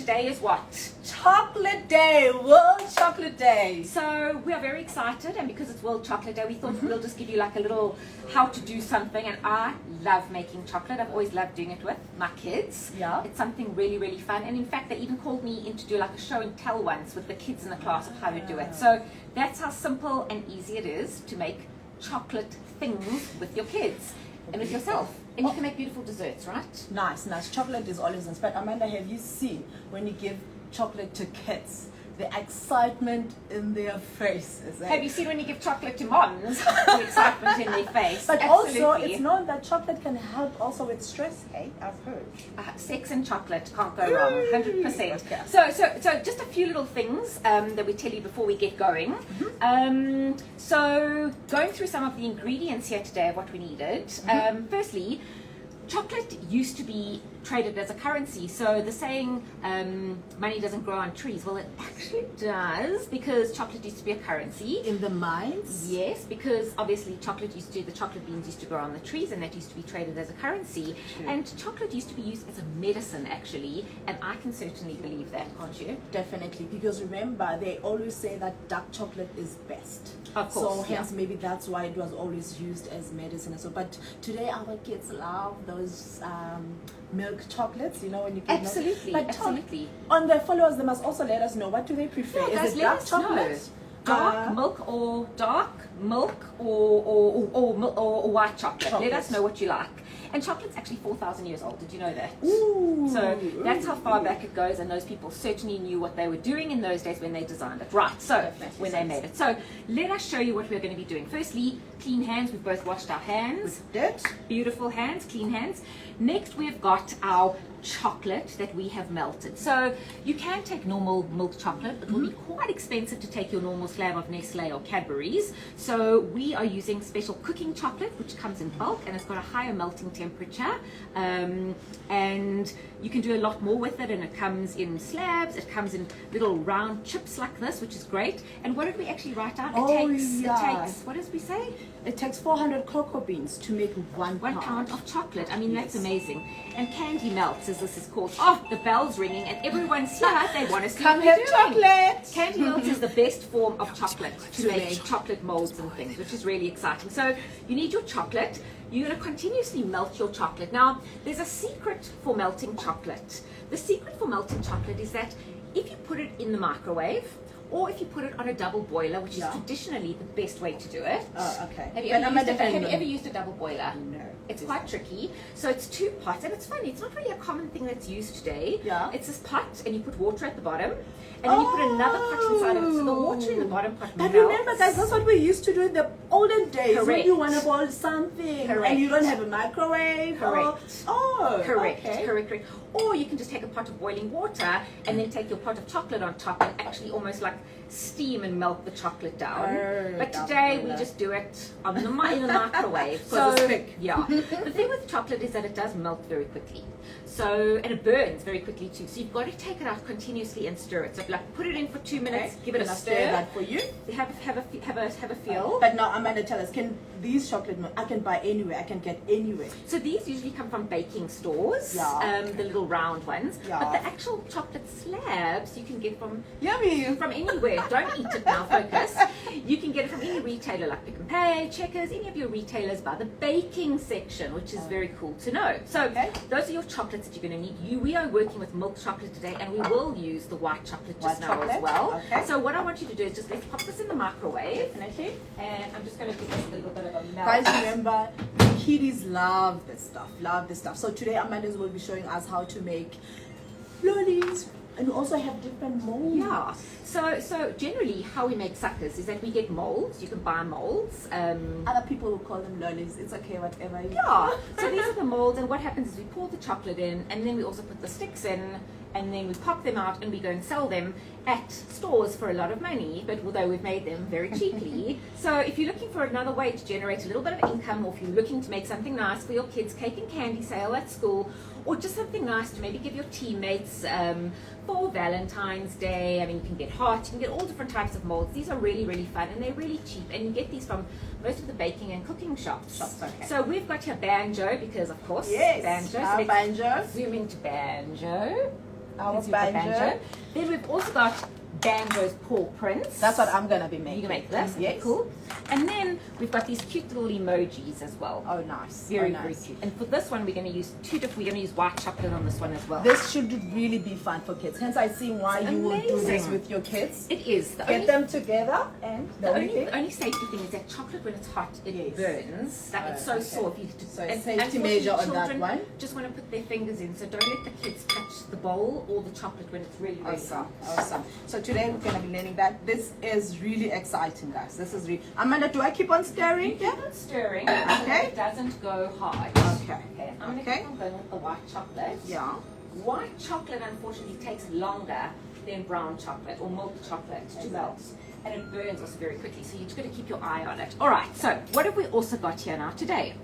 today is what? Chocolate Day, World Chocolate Day. So we are very excited, and because it's World Chocolate Day, we thought we'll just give you like a little how to do something. And I love making chocolate. I've always loved doing it with my kids. Yeah. It's something really, really fun. And in fact, they even called me in to do like a show and tell once with the kids in the class of how to do it. So that's how simple and easy it is to make chocolate things with your kids and with yourself. And you can make beautiful desserts, right? Nice, nice. Chocolate is always inspired. Amanda, have you seen when you give chocolate to kids, the excitement in their faces? Have you seen when you give chocolate to moms, the excitement in their face? But Absolutely. also, it's known that chocolate can help also with stress, hey? I've heard. Sex and chocolate can't go wrong, 100%. Okay. So just a few little things that we tell you before we get going. So going through some of the ingredients here today of what we needed. Firstly, chocolate used to be traded as a currency. So the saying, money doesn't grow on trees, well, it actually does, because chocolate used to be a currency. In the mines? Yes, because obviously the chocolate beans used to grow on the trees, and that used to be traded as a currency. True. And chocolate used to be used as a medicine, actually, and I can certainly believe that, can't you? Definitely, because remember, they always say that dark chocolate is best. Of course, So hence maybe that's why it was always used as medicine. So, but today our kids love those milk chocolates, you know, when you get Absolutely, milk. But absolutely. on their followers, they must also let us know, what do they prefer? Yeah, guys, is it let dark us know. chocolate? Dark milk or white chocolate. Let us know what you like. And chocolate's actually 4,000 years old. Did you know that? Ooh. So that's how far back it goes, and those people certainly knew what they were doing in those days when they designed it. Right, so when they made it. So let us show you what we're going to be doing. Firstly, clean hands. We've both washed our hands. Beautiful hands, clean hands. Next, we've got our chocolate that we have melted. So you can take normal milk chocolate. It will be quite expensive to take your normal slab of Nestle or Cadbury's. So we are using special cooking chocolate, which comes in bulk, and it's got a higher melting temperature. And you can do a lot more with it, and it comes in slabs. It comes in little round chips like this, which is great. And what did we actually write down? It takes, what did we say? It takes 400 cocoa beans to make one pound of chocolate. I mean, that's amazing. And candy melts, as this is called. Oh, the bell's ringing, and everyone's here. They want to see Come what we're have doing. chocolate. Candy melts is the best form of chocolate to make chocolate molds and things, which is really exciting. So you need your chocolate. You're going to continuously melt your chocolate. Now, there's a secret for melting chocolate. The secret for melting chocolate is that if you put it in the microwave, or if you put it on a double boiler, which is traditionally the best way to do it. Oh, okay. Have you ever used a double boiler? No. It's quite tricky. So it's two pots, and it's funny, it's not really a common thing that's used today. Yeah. It's this pot, and you put water at the bottom, and then you put another pot inside of it. So the water in the bottom pot But melts. remember, guys, that's what we used to do in the olden days. When Correct. you want to boil something and you don't have a microwave. Correct. Correct. Correct. Or you can just take a pot of boiling water and then take your pot of chocolate on top and actually almost like steam and melt the chocolate down. But today we just do it in the microwave. So it's quick. Yeah. The thing with chocolate is that it does melt very quickly. So, and it burns very quickly too. So you've got to take it out continuously and stir it. So like put it in for 2 minutes, give it a stir. That for you. Have a feel. But now Amanda, tell us, can these chocolate milk I can buy anywhere? I can get anywhere. So these usually come from baking stores, the little round ones. Yeah. But the actual chocolate slabs you can get from Yummy. from anywhere. Don't eat it now, focus. You can get it from any retailer like Pick n Pay, Checkers, any of your retailers by the baking section, which is very cool to know. So those are your chocolates that you're going to need. We are working with milk chocolate today, and we will use the white chocolate just now as well. So what I want you to do is just let's pop this in the microwave. Definitely. And I'm just going to give this a little bit of a melt. Guys, remember, kiddies love this stuff. So today Amanda will be showing us how to make lollies, and we also have different molds. Yeah. So generally how we make suckers is that we get molds. You can buy molds. Other people will call them lollies. It's okay, whatever. So these are the molds, and what happens is we pour the chocolate in, and then we also put the sticks in, and then we pop them out and we go and sell them at stores for a lot of money, but although we've made them very cheaply. So if you're looking for another way to generate a little bit of income, or if you're looking to make something nice for your kids, cake and candy sale at school, or just something nice to maybe give your teammates for Valentine's Day. I mean, you can get hearts, you can get all different types of molds. These are really, really fun, and they're really cheap, and you get these from most of the baking and cooking shops. So we've got here banjo, because of course, banjo. Our banjo. Zoom into banjo. Our Easy with the banjo. Then we've also got Banjo's paw prints. That's what I'm gonna be making. You can make this. Yes. Okay, cool. And then we've got these cute little emojis as well. Oh, nice. Very, nice. very cute. And for this one, we're going to use we're going to use white chocolate on this one as well. This should really be fun for kids. Hence, I see why It's you will do this amazing. with your kids. It is. Get them together, and The only safety thing is that chocolate, when it's hot, it Yes. burns. Like it's so Okay. sore. If you So and safety unfortunately, measure on that children one. Just want to put their fingers in, so don't let the kids touch the bowl or the chocolate when it's really, really Awesome, hot. awesome. So today we're gonna be learning that. This is really exciting, guys. This is really. Amanda, do I keep on stirring? You keep on stirring Okay. so it doesn't go hard. Okay. Okay. I'm going to Okay. keep on going with the white chocolate. Yeah. White chocolate, unfortunately, takes longer than brown chocolate or milk chocolate to melt. And it burns also very quickly, so you've got to keep your eye on it. All right, so what have we also got here now today?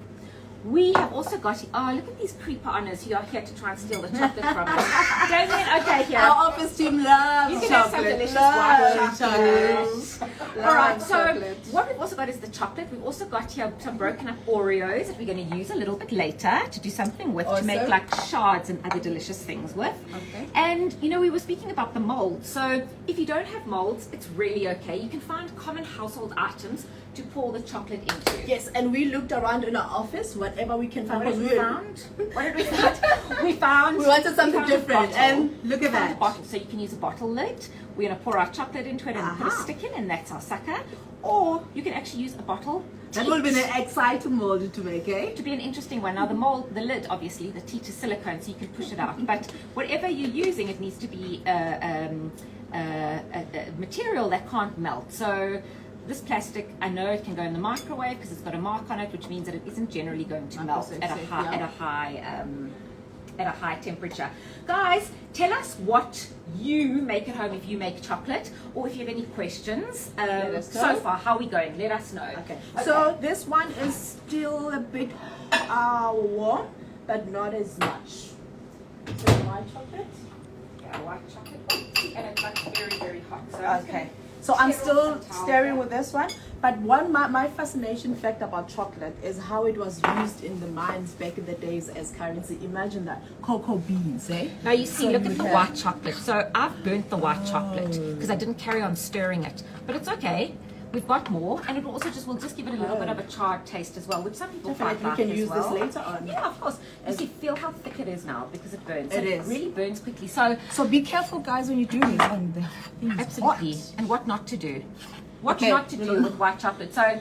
We have also got, oh, look at these creeper honors who are here to try and steal the chocolate from us. Damien, okay, here. Our office team loves You can have some chocolate. delicious Loves white chocolate. All right, so chocolate. what we've also got is the chocolate. We've also got here some broken up Oreos that we're going to use a little bit later to do something with, to make Awesome. like shards and other delicious things with. Okay. And you know, we were speaking about the molds. So if you don't have molds, it's really okay. You can find common household items to pour the chocolate into. Yes, and we looked around in our office, whatever we can find. What did because we found? What did we find? We wanted something found a different, bottle. and look We at found a that. bottle. So you can use a bottle lid. We're going to pour our chocolate into it and put a stick in, and that's our sucker. Or you can actually use a bottle. That will be an exciting mold to make, eh? To be an interesting one. Now the mold, the lid, obviously, the teat is silicone, so you can push it out. But whatever you're using, it needs to be a material that can't melt. So this plastic, I know it can go in the microwave because it's got a mark on it, which means that it isn't generally going to melt at a high temperature. Guys, tell us what you make at home if you make chocolate, or if you have any questions. us know. So far, how are we going? Let us know. Okay. So this one is still a bit warm, but not as much. So white chocolate. Yeah, white chocolate, and it's like very, very hot. So Okay. So I'm stir still with some towel. stirring with this one. But my fascination fact about chocolate is how it was used in the mines back in the days as currency. Imagine that. Cocoa beans, eh? Now you see, So look you at the have- white chocolate. So I've burnt the white chocolate because I didn't carry on stirring it. But it's okay. We've got more, and it will also will just give it a little bit of a charred taste as well, which some people Definitely, quite like we can as use well. this later on. Yeah, of course. You see, feel how thick it is now because it burns. It is. really burns quickly. So So be careful, guys, when you do this. And the thing is absolutely. hot. And what not to do? What Okay. not to do with white chocolate? So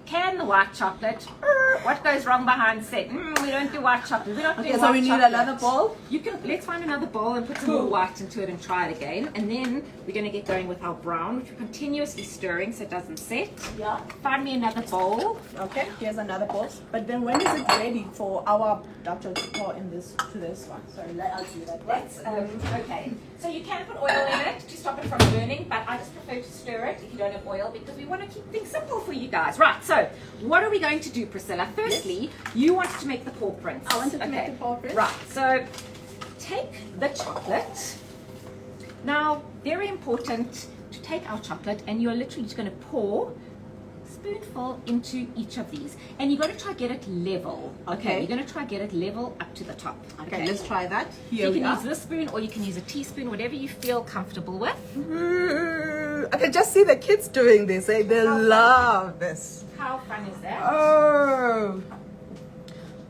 can the white chocolate. What goes wrong behind set? We don't do white chocolate. We're not Okay, doing so white we need chocolate. another bowl. You can, let's find another bowl and put some more white into it and try it again. And then we're going to get going with our brown, which we're continuously stirring so it doesn't set. Yeah. Find me another bowl. Okay, here's another bowl. But then when is it ready for our doctor to pour in this to this one? Sorry, let us do that. That's okay. So you can put oil in it to stop it from burning, but I just prefer to stir it if you don't have oil because we want to keep things simple for you guys. Right, so what are we going to do, Priscilla? Firstly, you wanted to make the paw prints. I wanted to make the paw prints. Right, so take the chocolate. Now, very important to take our chocolate and you're literally just going to pour spoonful into each of these, and you've got to try get it level. Okay. You're going to try get it level up to the top. Okay, let's try that. Here You we can are. use this spoon or you can use a teaspoon, whatever you feel comfortable with. I can just see the kids doing this. Eh? They love this. How fun is that? Oh.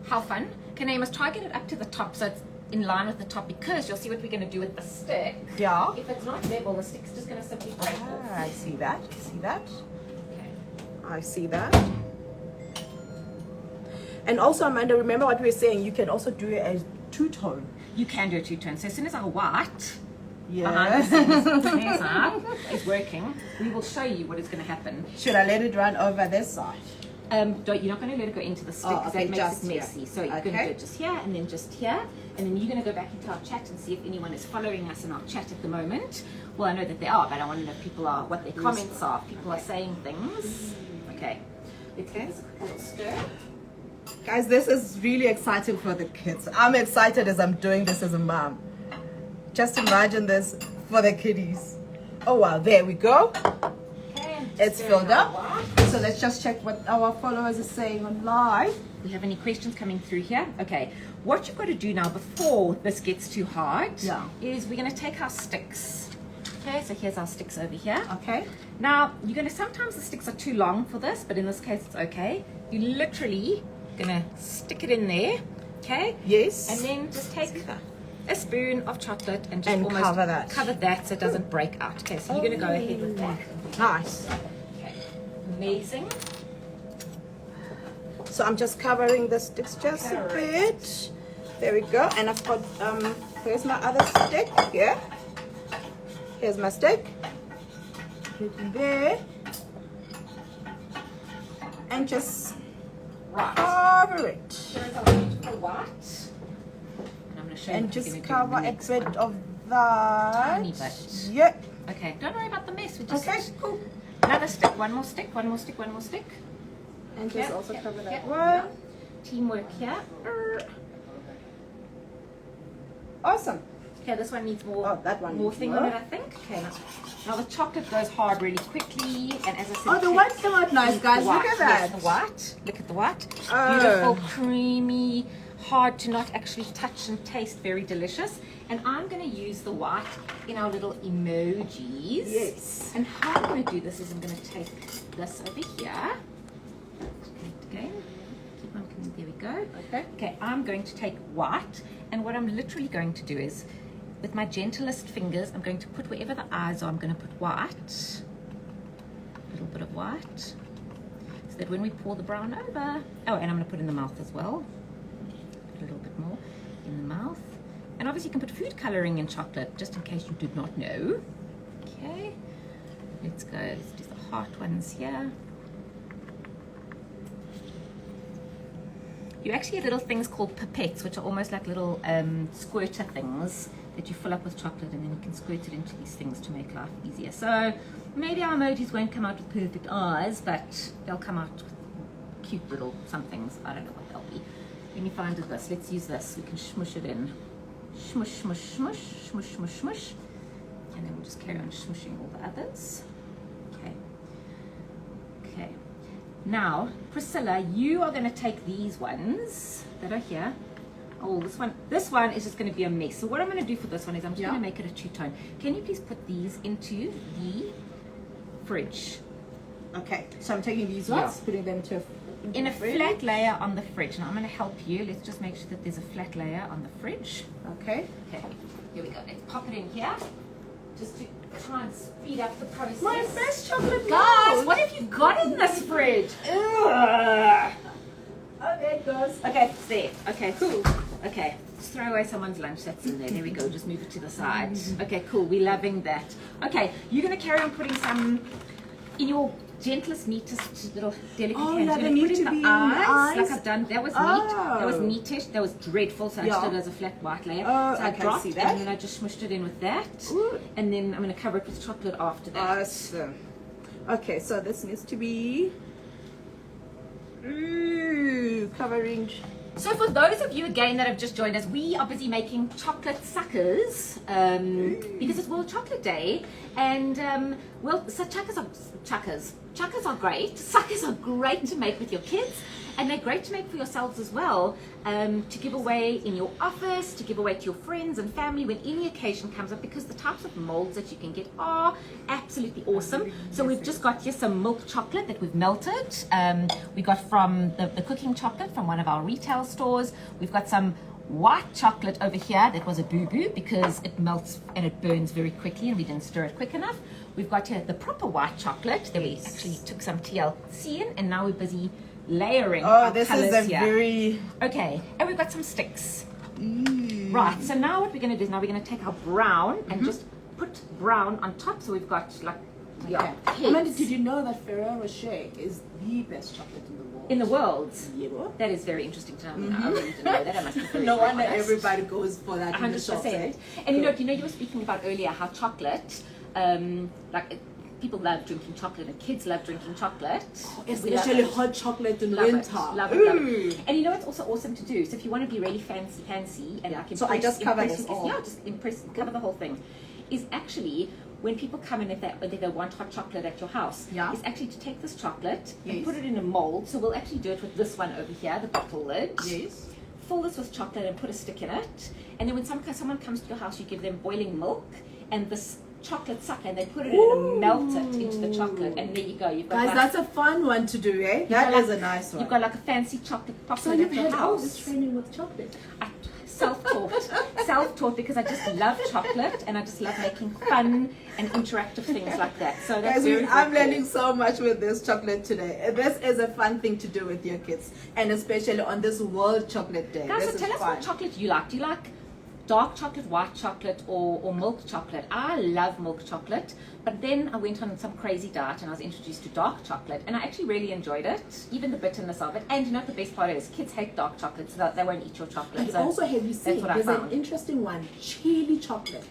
How fun. Okay, now you must try get it up to the top so it's in line with the top, because you'll see what we're going to do with the stick. Yeah. If it's not level, the stick's just going to simply break off. I see that. See that? Okay. I see that. And also, Amanda, remember what we were saying? You can also do it as two-tone. You can do a two-tone. So as soon as our white Yeah. is working, we will show you what is going to happen. Should I let it run over this side? You're not going to let it go into the stick Oh, because okay, that makes just it here. messy. So you're going to Okay. do it just here and then just here. And then you're going to go back into our chat and see if anyone is following us in our chat at the moment. Well, I know that they are, but I want to know if people are, what their comments are. If people are saying things. Okay. Let's give this a quick little stir. Guys, this is really exciting for the kids. I'm excited as I'm doing this as a mom. Just imagine this for the kiddies. Oh wow, there we go. Okay, and It's stir filled our up. white. so let's just check what our followers are saying on live. Do we have any questions coming through here? Okay, what you've got to do now before this gets too hard is we're going to take our sticks. Okay, so here's our sticks over here. Okay. Now, you're going to, sometimes the sticks are too long for this, but in this case it's okay. You're literally going to stick it in there, okay? Yes. And then just take a spoon of chocolate and just almost cover that so it doesn't break out. Okay, so you're going to go ahead with that. Nice. Okay, amazing. So I'm just covering the sticks just a bit. There we go. And I've got, where's my other stick? Here. Here's my stick. Put it in there. And just cover it. Here's our beautiful white. And I'm going to show you. And just cover a bit of that. Tiny bit. Yep. Okay, don't worry about the mess. We just cool. Another stick, one more stick, one more stick, one more stick. And just also cover that one. one. Teamwork here. Awesome. Okay, this one needs more. That one more needs thing more. on it, I think. Okay, now the chocolate goes hard really quickly, and as I said, the white came out nice, guys. Look at that. Yes, the white. Look at the white. Beautiful, creamy, hard to not actually touch and taste. Very delicious. And I'm going to use the white in our little emojis. Yes. And how I'm going to do this is I'm going to take this over here. Okay. Keep on coming. There we go. Okay. Okay, I'm going to take white, and what I'm literally going to do is, with my gentlest fingers, I'm going to put wherever the eyes are, I'm going to put white. A little bit of white. So that when we pour the brown over, oh, and I'm going to put in the mouth as well. A little bit more in the mouth. And obviously you can put food coloring in chocolate, just in case you did not know. Okay, let's go. Let's do the heart ones here. You actually get little things called pipettes, which are almost like little squirter things that you fill up with chocolate, and then you can squirt it into these things to make life easier. So maybe our emojis won't come out with perfect eyes, but they'll come out with cute little somethings. I don't know what they'll be. Let me find this. Let's use this. We can smush it in. Smush, smush, smush, smush, smush, smush. And then we'll just carry on smushing all the others. Okay. Okay. Now, Priscilla, you are going to take these ones that are here. Oh, this one is just going to be a mess. So what I'm going to do for this one is I'm just going to make it a two-tone. Can you please put these into the fridge? Okay, so I'm taking these ones, putting them in a flat layer on the fridge. Now I'm going to help you. Let's just make sure that there's a flat layer on the fridge. Okay. Okay, here we go. Let's pop it in here, just to try and speed up the process. My best chocolate Guys, mold. what have you got in this fridge? Ugh. Okay, it goes. Okay, it's there. Okay, cool. Okay, just throw away someone's lunch that's in there. There we go. Just move it to the side. Okay, cool. We're loving that. Okay, you're going to carry on putting some in your gentlest, neatest little delicate hands. Yeah, You're they going to need put in to the be eyes, in like the I've done. That was neat. That was neatish. That was dreadful. So I just did it as a flat white layer. So I dropped, and then I just smushed it in with that. Ooh. And then I'm going to cover it with chocolate after that. Awesome. Okay, so this needs to be covering. So for those of you again that have just joined us, we are busy making chocolate suckers because it's World Chocolate Day, and so chuckers are great. Suckers are great to make with your kids, and they're great to make for yourselves as well, to give away in your office, to give away to your friends and family when any occasion comes up, because the types of molds that you can get are absolutely awesome. So we've just got here some milk chocolate that we've melted. We got from the cooking chocolate from one of our retail stores. We've got some white chocolate over here that was a boo-boo because it melts and it burns very quickly and we didn't stir it quick enough. We've got here the proper white chocolate that we actually took some TLC in, and now we're busy layering our this colors is a here. very... Okay, and we've got some sticks. Right, so now what we're going to do is now we're going to take our brown and just put brown on top, so we've got like Amanda, did you know that Ferrero Rocher is the best chocolate in the world? in the world? Yeah. That is very interesting to know. I really didn't know that. I must be very No wonder honest. everybody goes for that. 100%. And you know, you were speaking about earlier how chocolate, people love drinking chocolate and kids love drinking chocolate. Especially hot chocolate in Love it, winter. love it. And you know what's also awesome to do? So if you want to be really fancy and like So I just cover this all. just cover the whole thing. Is actually when people come in, if they want hot chocolate at your house, Yeah. is actually to take this chocolate and Yes. put it in a mold. So we'll actually do it with this one over here, the bottle lid. Yes. Fill this with chocolate and put a stick in it. And then when someone comes to your house, you give them boiling milk and this chocolate sucker, and they put it in and melt it into the chocolate, and there you go. You've got Guys, like, that's a fun one to do, eh? That is a nice one. You've got like a fancy chocolate So pocket you've at your had all house. this training with chocolate. Self-taught because I just love chocolate and I just love making fun and interactive things like that. So that's Guys, I'm learning so much with this chocolate today. This is a fun thing to do with your kids, and especially on this World Chocolate Day. Guys, this so tell is us fun. what chocolate you like. Do you like dark chocolate, white chocolate, or milk chocolate? I love milk chocolate, but then I went on some crazy diet and I was introduced to dark chocolate, and I actually really enjoyed it, even the bitterness of it. And you know what the best part is? Kids hate dark chocolate, so that they won't eat your chocolate. And So also, have you seen, what I there's an found. interesting one, chili chocolate.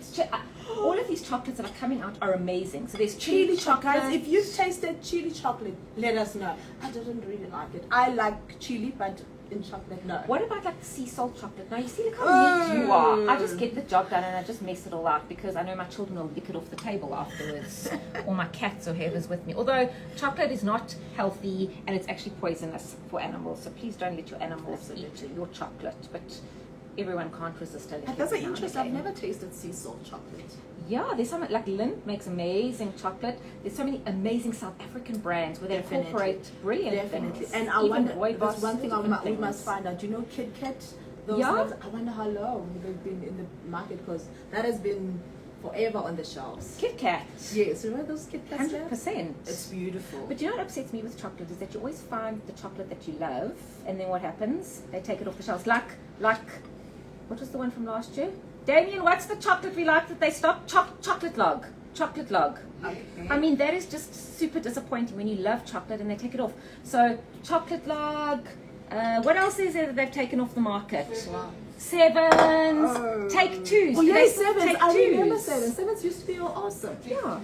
All of these chocolates that are coming out are amazing. So there's Chili chocolate. Guys, if you've tasted chili chocolate, let us know. I didn't really like it. I like chili, but in chocolate, no. What about like the sea salt chocolate? Now you see, look how neat you are. I just get the job done and I just mess it all out because I know my children will lick it off the table afterwards, or my cats or whoever's with me. Although chocolate is not healthy and it's actually poisonous for animals, so please don't let your animals eat your chocolate. But everyone can't resist a little. That's an now and interesting. I've again. never tasted sea salt chocolate. Yeah, there's some like Lindt makes amazing chocolate. There's so many amazing South African brands where they Definitely. incorporate brilliant Definitely. things. And I Even wonder, Rooibos, there's one thing different we things. must find out. You know, Kit Kat. Those Yeah. loaves, I wonder how long they've been in the market, because that has been forever on the shelves. Kit Kat. Yes, remember those Kit Kat? 100%. It's beautiful. But you know what upsets me with chocolate is that you always find the chocolate that you love, and then what happens? They take it off the shelves. Like, what was the one from last year? Damien, what's the chocolate we like that they stopped? Chocolate log. Chocolate log. Okay. I mean, that is just super disappointing when you love chocolate and they take it off. So, chocolate log. What else is there that they've taken off the market? Wow. Sevens. Take Twos. Oh, Do yes, they still Sevens. take I remember Twos? Sevens. Sevens used to be all awesome. Yeah.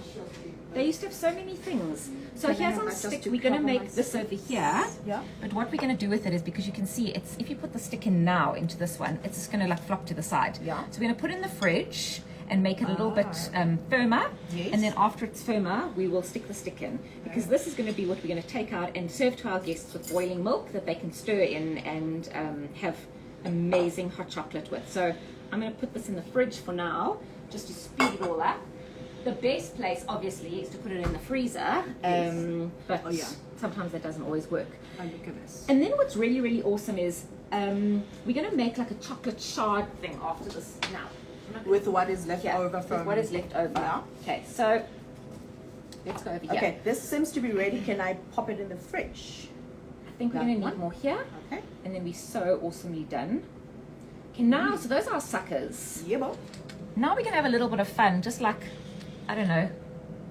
They used to have so many things. So Can I here's have on the that just stick. to We're going to cover make my this over here. Yeah. But what we're going to do with it is, because you can see it's, if you put the stick in now into this one, it's just going to like flop to the side. Yeah. So we're going to put it in the fridge and make it a little bit firmer. Yes. And then after it's firmer, we will stick the stick in, because this is going to be what we're going to take out and serve to our guests with boiling milk that they can stir in and have amazing hot chocolate with. So I'm going to put this in the fridge for now, just to speed it all up. The best place, obviously, is to put it in the freezer, but Oh, yeah. sometimes that doesn't always work. Oh, look at this. And then what's really, really awesome is we're going to make like a chocolate shard thing after this now. With what is left over with from... what is left over. Yeah. Okay, so let's go over here. Okay, this seems to be ready. Can I pop it in the fridge? I think we're That going to need one? more here, Okay. and then we're so awesomely done. Okay, now, so those are our suckers. Yeah, well. Now we're going to have a little bit of fun, just like, I don't know,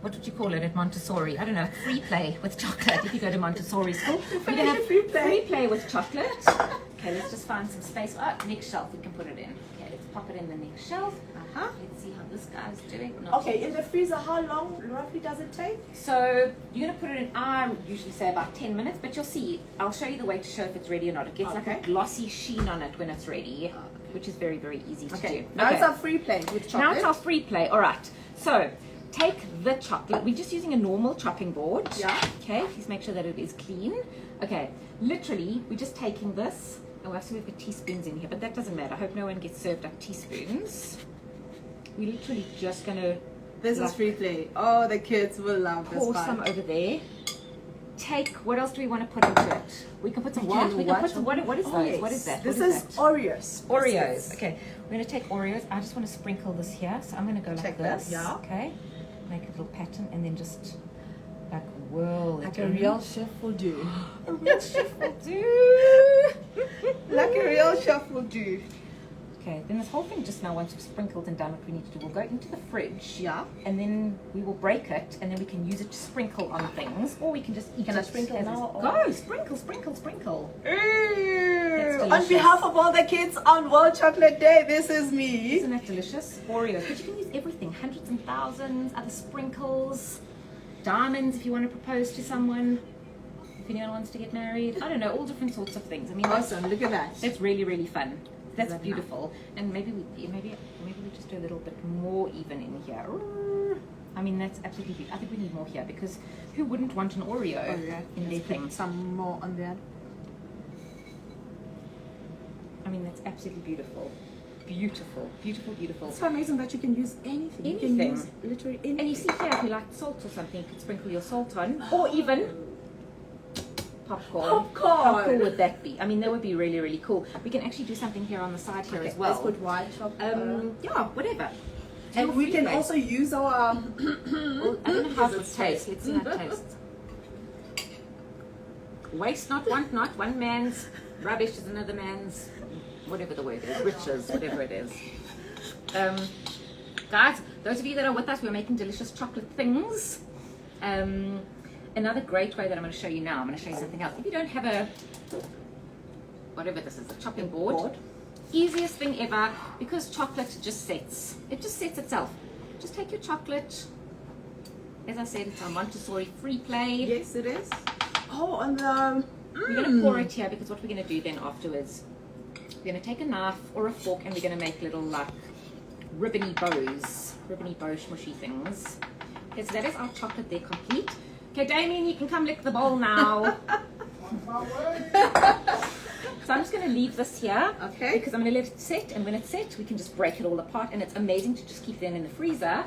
what would you call it at Montessori? I don't know, free play with chocolate if you go to Montessori school. We're going to have Free play. free play with chocolate. Okay, let's just find some space. Oh, next shelf we can put it in. Okay, let's pop it in the next shelf. Uh-huh. Let's see how this guy's doing. Not Okay, in the freezer, how long roughly does it take? So you're going to put it in, I usually say about 10 minutes, but you'll see, I'll show you the way to show if it's ready or not. It gets like Okay. a glossy sheen on it when it's ready, which is very, very easy to Okay, do. now it's our free play with chocolate. Now it's our free play. All right. So take the chocolate. We're just using a normal chopping board. Yeah. Okay. Please make sure that it is clean. Okay. Literally, we're just taking this. Oh, I see we've got teaspoons in here, but that doesn't matter. I hope no one gets served up teaspoons. We're literally just going to This is free play. Oh, the kids will love this pour part. some over there. Take, what else do we want to put into it? We can put some what? We can put some, what is Oh, those? yes. What is that? This What is that? Oreos. Oreos. Okay, we're going to take Oreos. I just want to sprinkle this here. So I'm going to go like Check that, this. yeah. Okay. Make a little pattern and then just like whirl it Like a in. real chef will do. A real chef will do. Like a real chef will do. Okay, then this whole thing just now, once we've sprinkled and done what we need to do, we'll go into the fridge. Yeah. And then we will break it, and then we can use it to sprinkle on things, or we can just eat Can it. I sprinkle as now, is. or- Go, sprinkle, sprinkle, sprinkle. On delicious. behalf of all the kids on World Chocolate Day, this is me. Isn't that delicious? Oreos. But you can use everything. Hundreds and thousands, other sprinkles, diamonds if you want to propose to someone, if anyone wants to get married. I don't know, all different sorts of things. I mean, Awesome, look at that. that's really, really fun. That's that beautiful. And maybe we just do a little bit more even in here. I mean, that's absolutely beautiful. I think we need more here because who wouldn't want an Oreo in their thing? Some more on there. I mean, that's absolutely beautiful. Beautiful, beautiful, beautiful. It's so amazing that you can use anything. You can use literally anything. And you see here, if you like salt or something, you could sprinkle your salt on, or even popcorn. How cool would that be? I mean, that would be really, really cool. We can actually do something here on the side here as well. Let's put white chocolate. Yeah, whatever. And we can also use our... Well, I don't know how it would taste. Let's see how it tastes. Waste not, want not. One man's rubbish is another man's... whatever the word is, riches, whatever it is. Guys, those of you that are with us, we're making delicious chocolate things. Another great way that I'm going to show you now, I'm going to show you something else. If you don't have a, whatever this is, a chopping board, easiest thing ever, because chocolate just sets. It just sets itself. Just take your chocolate. As I said, it's our Montessori free play. Yes, it is. Oh, and the... We're going to pour it here because what we're going to do then afterwards, we're going to take a knife or a fork and we're going to make little like ribbony bow smushy things. Okay, so that is our chocolate there complete. Okay, Damien, you can come lick the bowl now. So I'm just going to leave this here, okay, because I'm going to let it set, and when it's set, we can just break it all apart, and it's amazing to just keep them in the freezer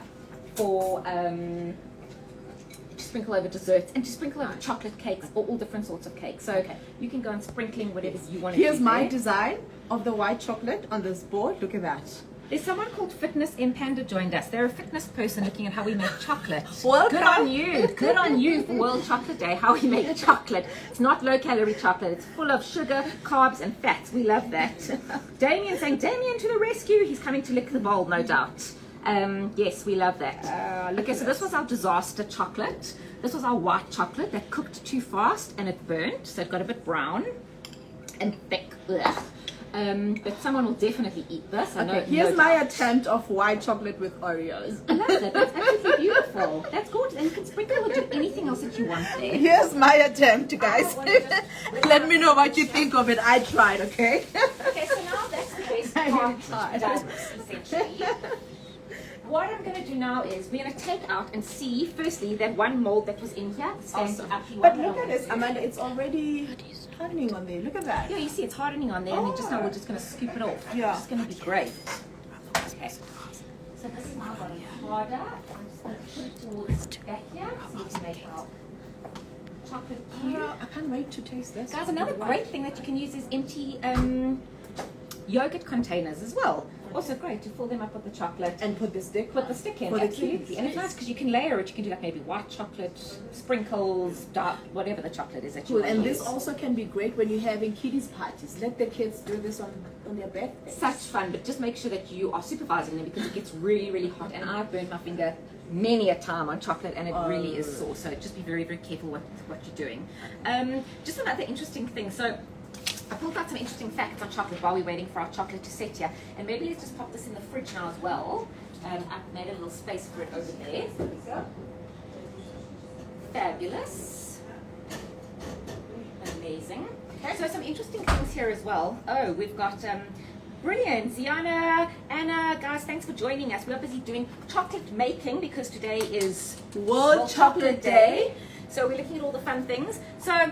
for to sprinkle over desserts and to sprinkle over chocolate cakes or all different sorts of cakes. So you can go on sprinkling whatever you want to do. Here's my design of the white chocolate on this board. Look at that. There's someone called Fitness in Panda joined us. They're a fitness person looking at how we make chocolate. Welcome. Good on you. Good on you for World Chocolate Day, how we make chocolate. It's not low-calorie chocolate. It's full of sugar, carbs, and fats. We love that. Damien saying, Damien to the rescue. He's coming to lick the bowl, no doubt. Yes, we love that. Okay, so this was our disaster chocolate. This was our white chocolate that cooked too fast and it burnt, so it got a bit brown and thick. Ugh. But someone will definitely eat this. I know. Here's my attempt of white chocolate with Oreos. I love that. That's absolutely beautiful. That's gorgeous. And you can sprinkle or do anything else that you want there. Here's my attempt, guys. Let me know what you think of it. I tried, okay? Okay, so now that's the best part done, essentially. What I'm going to do now is we're going to take out and see, firstly, that one mold that was in here. Awesome. But look at this, Amanda. It's already hardening on there. Look at that. Yeah, you see it's hardening on there, and then just now we're just going to scoop it off. Yeah. It's going to be great. Okay. So this is now got it harder. I'm just going to put it towards back here so we can make our chocolate cube. I can't wait to taste this. Guys, another great thing that you can use is empty yogurt containers as well. Also great to fill them up with the chocolate and put the stick in. Absolutely. And it's nice because you can layer it. You can do like maybe white chocolate, sprinkles, dark, whatever the chocolate is that you want to use. And this also can be great when you're having kiddies parties. Let the kids do this on their birthdays. Such fun, but just make sure that you are supervising them because it gets really, really hot. And I've burned my finger many a time on chocolate and it really is sore. So just be very, very careful with what you're doing. Just another interesting thing. So I pulled out some interesting facts on chocolate while we're waiting for our chocolate to set here. And maybe let's just pop this in the fridge now as well. I've made a little space for it over there. There we go. Fabulous. Amazing. Okay, so some interesting things here as well. Oh, we've got brilliant. Ziana, Anna, guys, thanks for joining us. We're busy doing chocolate making because today is World Chocolate Day. So we're looking at all the fun things. So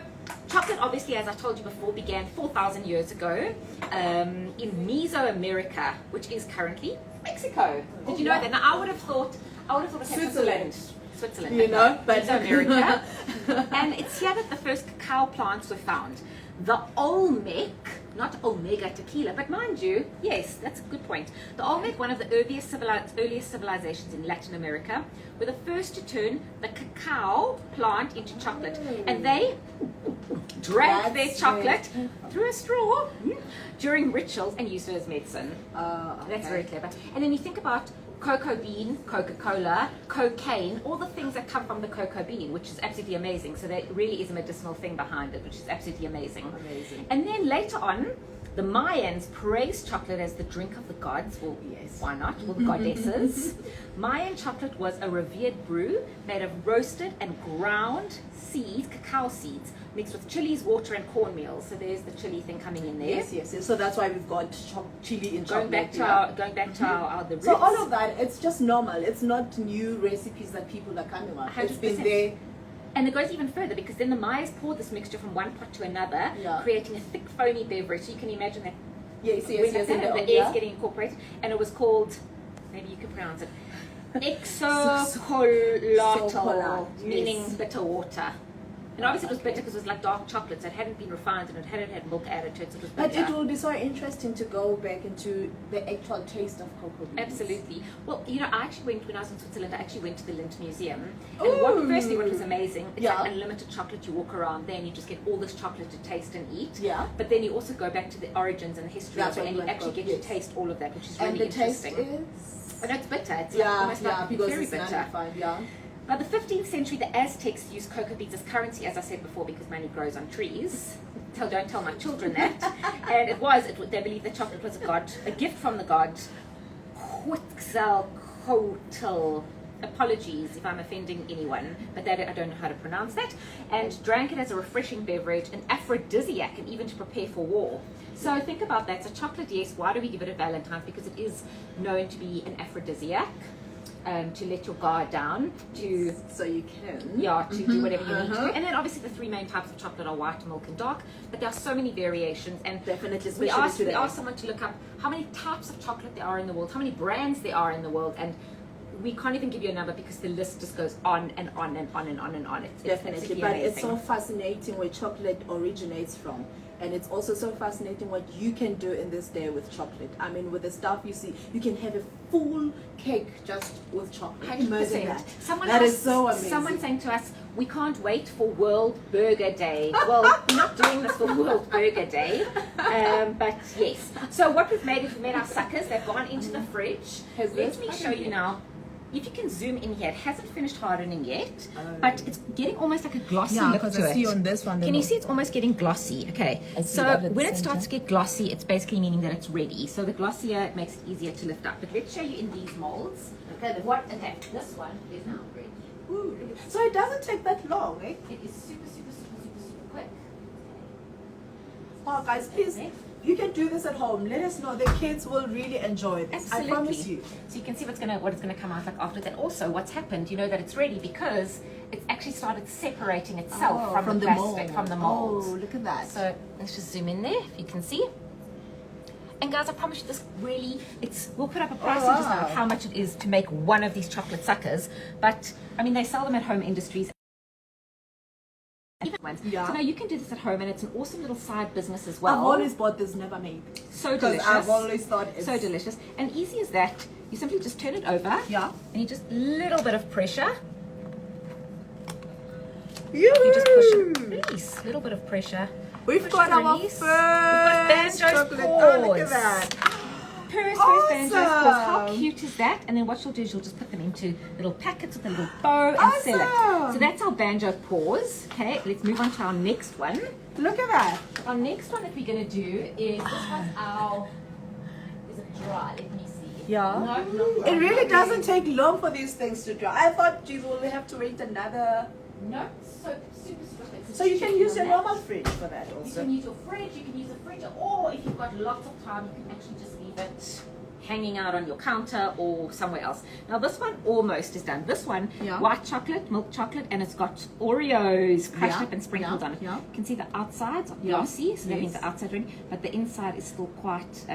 chocolate, obviously, as I told you before, began 4,000 years ago in Mesoamerica, which is currently Mexico. Did you know that? Now, I would have thought it was Switzerland, you know, but Mesoamerica. And it's here that the first cacao plants were found. The Olmec, not Omega tequila, but mind you, yes, that's a good point. The Olmec, one of the earliest civilizations in Latin America, were the first to turn the cacao plant into chocolate. And they drank their chocolate through a straw during rituals and used it as medicine. That's very clever. And then you think about cocoa bean, Coca-Cola, cocaine, all the things that come from the cocoa bean, which is absolutely amazing. So there really is a medicinal thing behind it, which is absolutely amazing. And then later on, The Mayans praised chocolate as the drink of the gods. Well, yes, why not? Well, the goddesses. Mayan chocolate was a revered brew made of roasted and ground seeds, cacao seeds, mixed with chilies, water, and cornmeal. So there's the chili thing coming in there. Yes. So that's why we've got chili in chocolate. Going back to our the roots. So all of that, it's just normal. It's not new recipes that people are coming up. It's been there. And it goes even further because then the Mayas poured this mixture from one pot to another, creating a thick foamy beverage. So you can imagine that. Yes. The air's getting incorporated, and it was called, maybe you could pronounce it, Exocolotl, meaning bitter water. And obviously it was bitter because it was like dark chocolate, so it hadn't been refined and it hadn't had milk added to it, so it was bitter. But it will be so interesting to go back into the actual taste of cocoa beans. Absolutely. Well, you know, I actually went, when I was in Switzerland, I actually went to the Lindt Museum. And firstly, what was amazing, it's like unlimited chocolate. You walk around there and you just get all this chocolate to taste and eat. Yeah. But then you also go back to the origins and the history of it, and you actually get to taste all of that, which is really interesting. And the taste is? And it's bitter. It's like almost like very bitter. By the 15th century, the Aztecs used cocoa beans as currency, as I said before, because money grows on trees. Don't tell my children that. And they believed that chocolate was a gift from the god Quetzalcoatl. Apologies if I'm offending anyone, but I don't know how to pronounce that. And drank it as a refreshing beverage, an aphrodisiac, and even to prepare for war. So think about that. So chocolate, yes. Why do we give it at Valentine's? Because it is known to be an aphrodisiac. To let your guard down, so you can to do whatever you need to. And then obviously the three main types of chocolate are white, milk, and dark. But there are so many variations, and definitely we asked someone to look up how many types of chocolate there are in the world, how many brands there are in the world, and we can't even give you a number because the list just goes on and on and on and on and on. It's definitely, but amazing. It's so fascinating where chocolate originates from. And it's also so fascinating what you can do in this day with chocolate. I mean, with the stuff you see, you can have a full cake just with chocolate. 100%. That is so amazing. Someone saying to us, we can't wait for World Burger Day. Well, we're not doing this for World Burger Day, but yes. So what we've made is we've made our suckers. They've gone into the fridge. Let me show you now. If you can zoom in here, it hasn't finished hardening yet, but it's getting almost like a glossy look to it. I see on this one. Can you see it's almost getting glossy? Okay, so when it starts to get glossy, it's basically meaning that it's ready. So the glossier, it makes it easier to lift up. But let's show you in these molds. Okay, this one is now ready. Ooh, so it doesn't take that long, eh? It is super quick. Oh, guys, please. You can do this at home. Let us know. The kids will really enjoy this. Absolutely. I promise you. So you can see what it's gonna come out like after that. Also, what's happened? You know that it's ready because it's actually started separating itself from the plastic, from the mold. Oh, look at that. So let's just zoom in there, if you can see. And guys, I promise you, this really, we'll put up a price just now of how much it is to make one of these chocolate suckers. But I mean, they sell them at Home Industries. So now you can do this at home, and it's an awesome little side business as well. I've always bought this, never made. So delicious. I've always thought it's so delicious. And easy as that. You simply just turn it over. Yeah. And you just little bit of pressure. You just push it. Release. Little bit of pressure. We've got our first chocolate. Oh, look at that. First banjos. How cute is that? And then what you'll do is you'll just put them into little packets with a little bow and sell it. So that's our banjo paws. Okay, let's move on to our next one. Look at that. Our next one that we're going to do is this one's our. Is it dry? Let me see. Yeah. No, it really doesn't take long for these things to dry. I thought, geez, we'll have to wait another. No, so super quick. So you can use your normal fridge for that also. You can use your fridge, you can use a fridge, or if you've got lots of time, you can actually just leave it hanging out on your counter or somewhere else. Now this one almost is done. This one, white chocolate, milk chocolate, and it's got Oreos crushed up and sprinkled on it. You can see the outsides are glossy, so that means the outside ready, but the inside is still quite,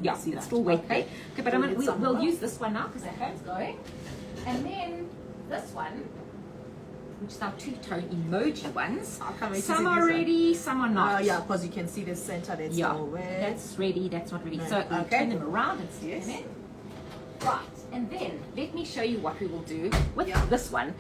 it's still wet there. Okay, but we'll use this one now because the hand's going. And then this one, which is our two-tone emoji ones. Some are ready, some are not. Yeah, because you can see the center that's all wet. That's ready, that's not ready. So we'll turn them around and stick them in. Right, and then let me show you what we will do with this one.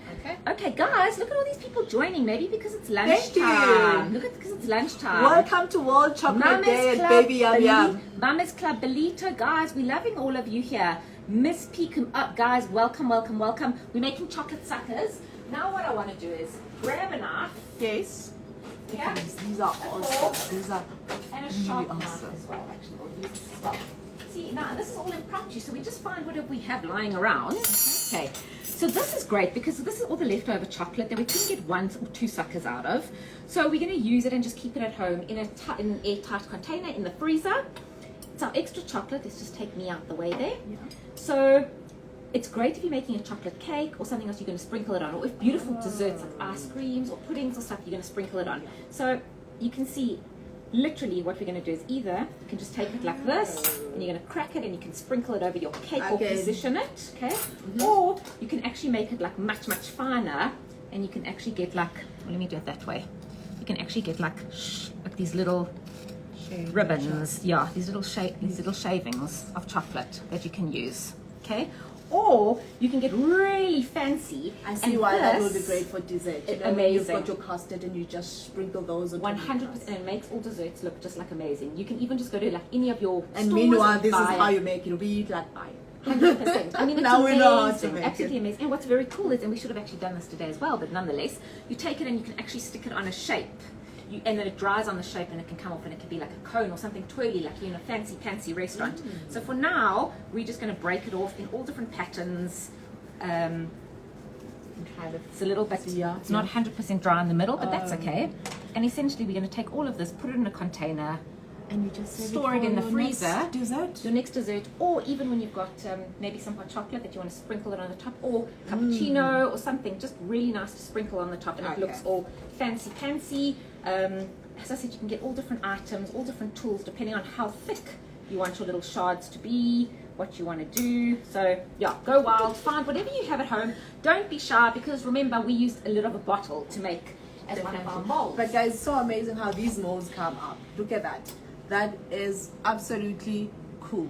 Okay, guys, look at all these people joining. Maybe because it's lunchtime. Look at because it's lunchtime. Welcome to World Chocolate Day at BabyYumYum. Mama's Club Belito, guys. We're loving all of you here. Miss Peekum up, guys. Welcome. We're making chocolate suckers. Now what I want to do is grab a knife. Yes. Yeah. These are awesome. These are. And a sharp knife as well, actually. We'll use this as well. See, now this is all impromptu, so we just find whatever we have lying around. Okay, so this is great because this is all the leftover chocolate that we couldn't get 1 or 2 suckers out of. So we're going to use it and just keep it at home in an airtight container in the freezer. It's our extra chocolate. Let's just take me out the way there. Yeah. So it's great if you're making a chocolate cake or something else you're going to sprinkle it on, or if beautiful desserts like ice creams or puddings or stuff you're going to sprinkle it on. So you can see literally what we're going to do is either you can just take it like this and you're going to crack it and you can sprinkle it over your cake or position it, okay? Or you can actually make it like much finer, and you can actually get like, well, let me do it that way. You can actually get like these little ribbons, yeah, these little shavings of chocolate that you can use, okay? Or you can get really fancy. I see why that would be great for dessert. You know, amazing. You've got your custard and you just sprinkle those on 100%, and it makes all desserts look just like amazing. You can even just go to like any of your and stores meanwhile, this is how you make it. It'll be like pie. 100%. I mean, it's now amazing. we know how to make Absolutely amazing. And what's very cool is, and we should have actually done this today as well, but nonetheless, you take it and you can actually stick it on a shape. And then it dries on the shape and it can come off and it can be like a cone or something twirly like you're in a fancy restaurant. So for now, we're just going to break it off in all different patterns. It's a little bit, it's not 100% dry in the middle, but that's okay. And essentially we're going to take all of this, put it in a container, and you just store it in the freezer. Your next dessert, or even when you've got maybe some hot chocolate that you want to sprinkle it on the top, or cappuccino or something, just really nice to sprinkle on the top, and it looks all fancy. As I said, you can get all different items, all different tools, depending on how thick you want your little shards to be, what you want to do. So yeah, go wild, find whatever you have at home. Don't be shy, because remember, we used a lid of a bottle to make as one of our molds. But guys, it's so amazing how these molds come up. Look at that. That is absolutely cool.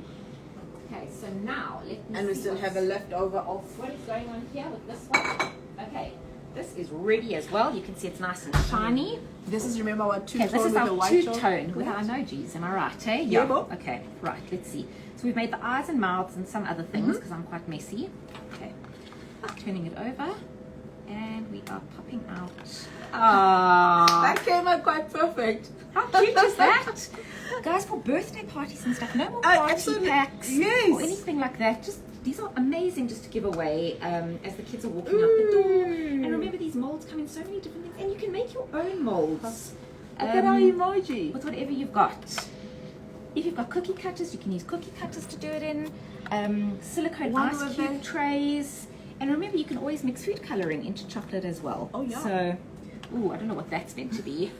Okay, so now let me And we still have a leftover of what is going on here with this one. Okay, this is ready as well. You can see it's nice and shiny. This is, remember, what two-tone this is with our the white two-tone with our emojis. Am I right, eh? Yeah. Okay, right, let's see. So we've made the eyes and mouths and some other things because I'm quite messy. Okay, turning it over, and we are popping out. Ah, that came out quite perfect. How cute is that? Guys, for birthday parties and stuff, no more party packs or anything like that. Just these are amazing just to give away as the kids are walking out the door. And remember, these molds come in so many different things, and you can make your own molds. Look at our emoji. With whatever you've got. If you've got cookie cutters, you can use cookie cutters to do it in. Silicone ice cube trays. And remember, you can always mix food coloring into chocolate as well. Oh, yeah. So, ooh, I don't know what that's meant to be.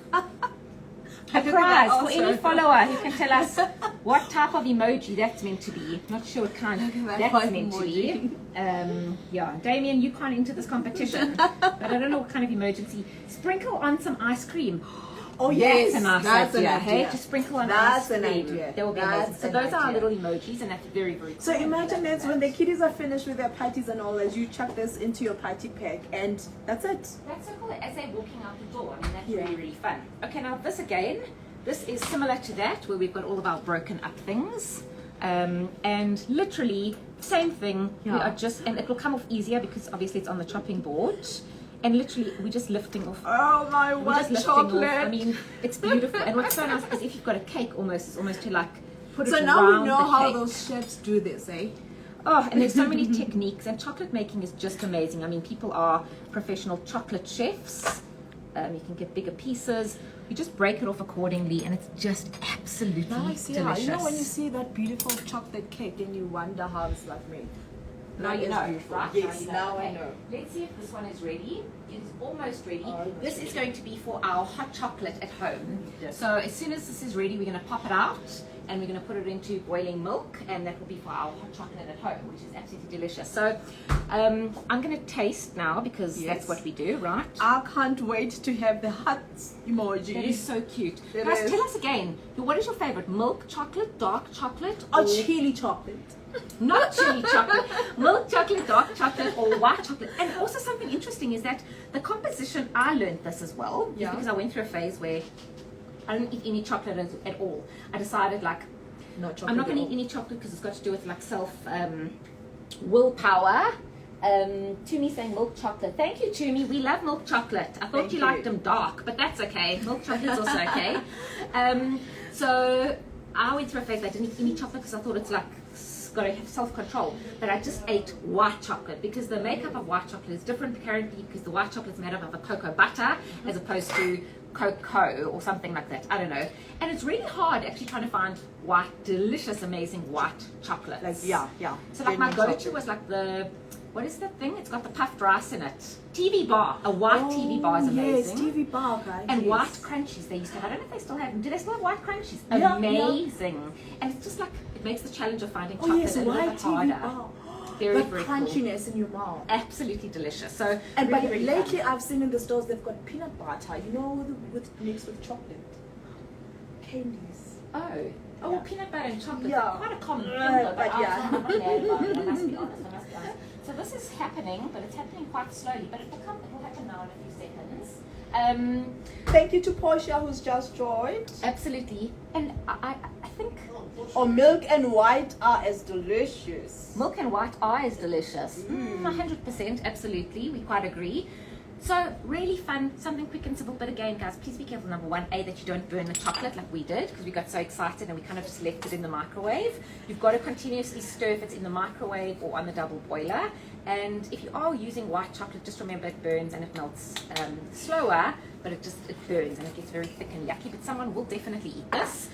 A prize for any follower who can tell us what type of emoji that's meant to be. Not sure what kind that's meant to be. Yeah, Damien, you can't enter this competition, but I don't know what kind of emergency. Sprinkle on some ice cream. Oh yes, that's a nice idea. Hey, to sprinkle on ice cream. Idea. That will be amazing. So those are our little emojis, and that's very cool. So imagine that when the kiddies are finished with their parties and all that, you chuck this into your party pack, and that's it. That's so cool. As they're walking out the door, I mean, that's really fun. Okay, now this again, this is similar to that, where we've got all of our broken up things, and literally same thing. We are just, and it will come off easier because obviously it's on the chopping board. And literally, we're just lifting off. Oh my, what chocolate! I mean, it's beautiful. And what's so nice is if you've got a cake, almost, it's almost to like put it around the cake. So now we know how those chefs do this, eh? Oh, and there's so many techniques. And chocolate making is just amazing. I mean, people are professional chocolate chefs. You can get bigger pieces. You just break it off accordingly, and it's just absolutely delicious. You know, when you see that beautiful chocolate cake, and you wonder how it's like made. Now you know, right? Yes, now I know. Let's see if this one is ready. It is almost ready. This is going to be for our hot chocolate at home. So as soon as this is ready, we're going to pop it out and we're going to put it into boiling milk, and that will be for our hot chocolate at home, which is absolutely delicious. So I'm going to taste now because that's what we do, right? I can't wait to have the hot emoji. That is so cute. Guys, tell us again, what is your favorite? Milk chocolate, dark chocolate, or chili chocolate? Not chili chocolate, milk chocolate, dark chocolate, or white chocolate. And also something interesting is that the composition, I learned this as well, because I went through a phase where I don't eat any chocolate at all. I decided like, I'm not going to eat any chocolate because it's got to do with like willpower. Tumi saying milk chocolate. Thank you, Tumi. We love milk chocolate. I thought you liked them dark, but that's okay. Milk chocolate is also okay. So I went through a phase I didn't eat any chocolate because I thought it's like got to have self-control. But I just ate white chocolate because the makeup of white chocolate is different apparently, because the white chocolate is made up of a cocoa butter as opposed to cocoa or something like that. I don't know. And it's really hard actually trying to find white, delicious, amazing white chocolate. Like, yeah. So like my go-to was like the, what is that thing? It's got the puffed rice in it. TV bar. A white TV bar is amazing. Yes, TV bar, guys. And white crunchies they used to have. I don't know if they still have them. Do they still have white crunchies? Yeah, amazing. And it's just like, it makes the challenge of finding chocolate yes, a little white bit TV harder. bar. Very, but very crunchiness cool. in your mouth. Absolutely delicious. So, And really, but really lately fun. I've seen in the stores they've got peanut butter, you know, mixed with chocolate. Candies. Oh, peanut butter and chocolate. Yeah. Quite a common thing, But but yeah. I'm not mad about it. I must be honest. So this is happening, but it's happening quite slowly. But it will happen now in a few seconds. Thank you to Portia who's just joined. Absolutely. And I think Milk and white are as delicious. milk and white are is delicious. 100%, absolutely. We quite agree. So really fun, something quick and simple. But again, guys, please be careful. Number one, that you don't burn the chocolate like we did, because we got so excited and we kind of just left it in the microwave. You've got to continuously stir if it's in the microwave or on the double boiler. And if you are using white chocolate, just remember it burns and it melts slower, but it burns and it gets very thick and yucky. But someone will definitely eat this.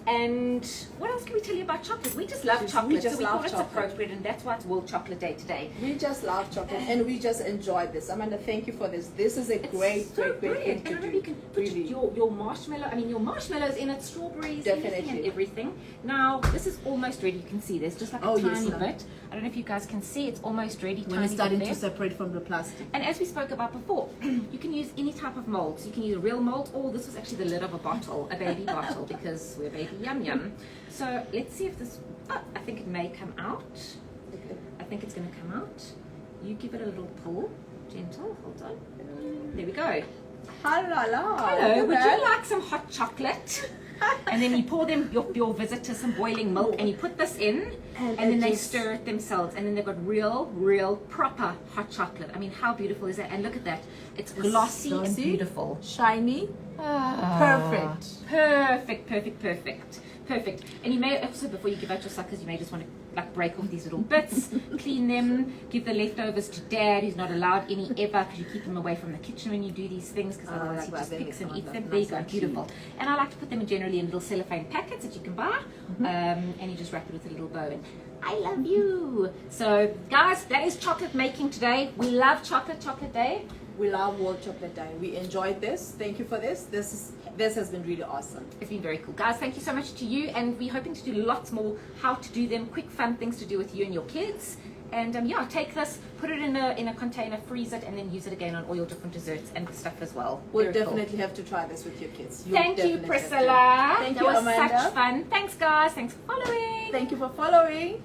And what else can we tell you about chocolate? We just love chocolate, so we thought it's appropriate, and that's why it's World Chocolate Day today. We just love chocolate and we just enjoy this. Amanda, thank you for this. This is a great thing And to remember, do. you can put your marshmallow, your marshmallows in it, strawberries, anything and everything. Now, this is almost ready. You can see there's just like a tiny bit. I don't know if you guys can see, it's almost ready. When it's starting to separate from the plastic. And as we spoke about before, you can use any type of mold. So you can use a real mold, or this was actually the lid of a bottle, a baby bottle, because we're BabyYumYum. So let's see if this, I think it may come out. I think it's going to come out. You give it a little pull, gentle, hold on. There we go. Hello, would you like some hot chocolate? And then you pour them your visitors some boiling milk, and you put this in, and then they stir it themselves, and then they've got real proper hot chocolate. I mean, how beautiful is that? And look at that, it's glossy and beautiful, shiny. Perfect. And you may also, before you give out your suckers, you may just want to like break off these little bits, clean them, give the leftovers to Dad. He's not allowed any ever, because you keep them away from the kitchen when you do these things, because otherwise he just picks and eats them. There you go, beautiful. And I like to put them generally in little cellophane packets that you can buy, and you just wrap it with a little bow. And I love you. So guys, that is chocolate making today. We love chocolate day. We love World Chocolate Day. We enjoyed this. Thank you for this. This has been really awesome. It's been very cool. Guys, thank you so much to you, and we're hoping to do lots more how to do them, quick fun things to do with you and your kids. And take this, put it in a container, freeze it, and then use it again on all your different desserts and stuff as well. We'll definitely have to try this with your kids. Thank you, Priscilla. Thank you, That was Amanda. such fun. Thanks, guys. Thanks for following. Thank you for following.